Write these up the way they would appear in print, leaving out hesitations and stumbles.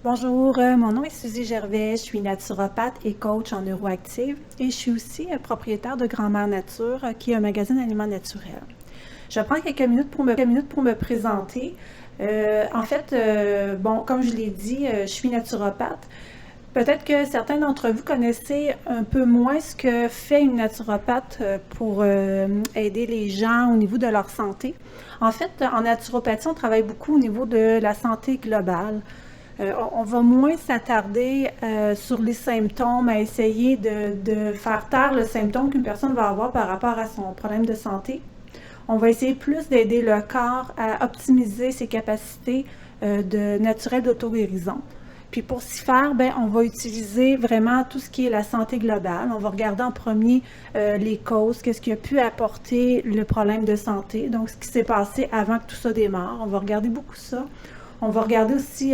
Bonjour, mon nom est Suzy Gervais, je suis naturopathe et coach en neuroactive et je suis aussi propriétaire de Grand-Mère Nature qui est un magasin d'aliments naturels. Je vais prendre quelques minutes pour me présenter. Bon, comme je l'ai dit, je suis naturopathe. Peut-être que certains d'entre vous connaissez un peu moins ce que fait une naturopathe pour aider les gens au niveau de leur santé. En fait, en naturopathie, on travaille beaucoup au niveau de la santé globale. On va moins s'attarder sur les symptômes, à essayer de faire taire le symptôme qu'une personne va avoir par rapport à son problème de santé. On va essayer plus d'aider le corps à optimiser ses capacités naturelles d'auto-guérison. Puis pour s'y faire, on va utiliser vraiment tout ce qui est la santé globale. On va regarder en premier les causes, qu'est-ce qui a pu apporter le problème de santé, donc ce qui s'est passé avant que tout ça démarre. On va regarder beaucoup ça. On va regarder aussi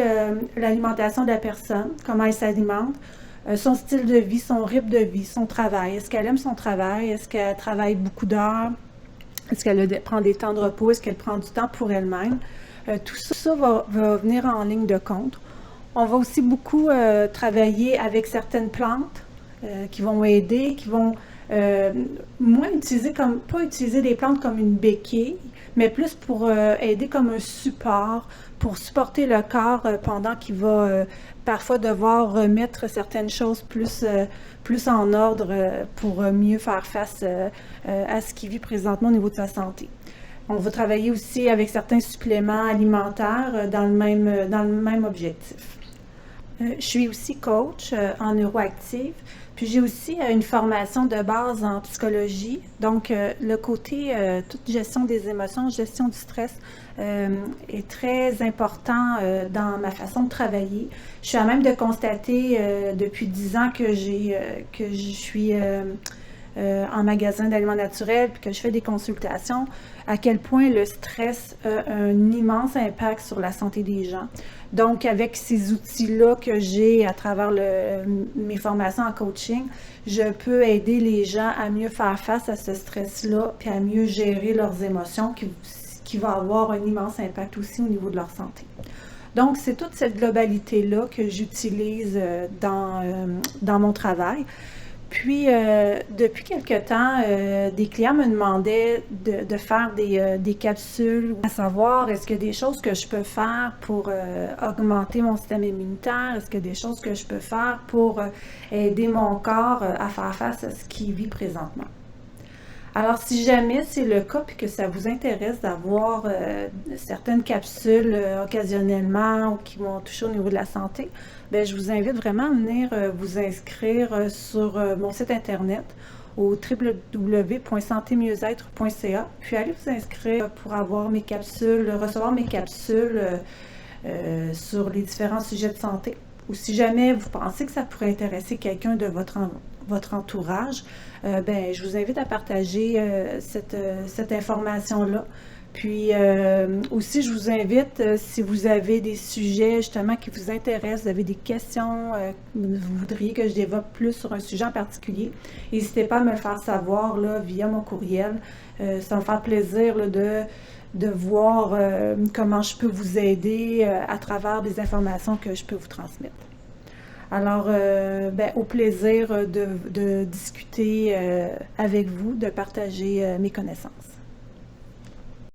l'alimentation de la personne, comment elle s'alimente, son style de vie, son rythme de vie, son travail. Est-ce qu'elle aime son travail? Est-ce qu'elle travaille beaucoup d'heures? Est-ce qu'elle prend des temps de repos? Est-ce qu'elle prend du temps pour elle-même? Tout ça va venir en ligne de compte. On va aussi beaucoup travailler avec certaines plantes qui vont aider, qui vont moins pas utiliser des plantes comme une béquille, mais plus pour aider comme un support, pour supporter le corps pendant qu'il va parfois devoir remettre certaines choses plus en ordre pour mieux faire face à ce qu'il vit présentement au niveau de sa santé. On va travailler aussi avec certains suppléments alimentaires dans le même objectif. Je suis aussi coach en neuroactive, puis j'ai aussi une formation de base en psychologie. Donc, le côté toute gestion des émotions, gestion du stress est très important dans ma façon de travailler. Je suis à même de constater depuis 10 ans que je suis en magasin d'aliments naturels, puis que je fais des consultations, à quel point le stress a un immense impact sur la santé des gens. Donc, avec ces outils-là que j'ai à travers mes formations en coaching, je peux aider les gens à mieux faire face à ce stress-là, puis à mieux gérer leurs émotions, qui va avoir un immense impact aussi au niveau de leur santé. Donc, c'est toute cette globalité-là que j'utilise dans mon travail. Puis, depuis quelque temps, des clients me demandaient de faire des capsules, à savoir, est-ce qu'il y a des choses que je peux faire pour augmenter mon système immunitaire? Est-ce qu'il y a des choses que je peux faire pour aider mon corps à faire face à ce qu'il vit présentement? Alors, si jamais c'est le cas et que ça vous intéresse d'avoir certaines capsules occasionnellement ou qui vont toucher au niveau de la santé, je vous invite vraiment à venir vous inscrire sur mon site internet au www.santémieuxêtre.ca, puis allez vous inscrire pour avoir mes capsules, recevoir mes capsules sur les différents sujets de santé. Ou si jamais vous pensez que ça pourrait intéresser quelqu'un de votre entourage, je vous invite à partager cette information-là. Puis aussi, je vous invite, si vous avez des sujets justement qui vous intéressent, vous avez des questions, vous voudriez que je développe plus sur un sujet en particulier, n'hésitez pas à me le faire savoir là, via mon courriel. Ça va me faire plaisir là, de voir comment je peux vous aider à travers des informations que je peux vous transmettre. Alors, au plaisir de discuter avec vous, de partager mes connaissances.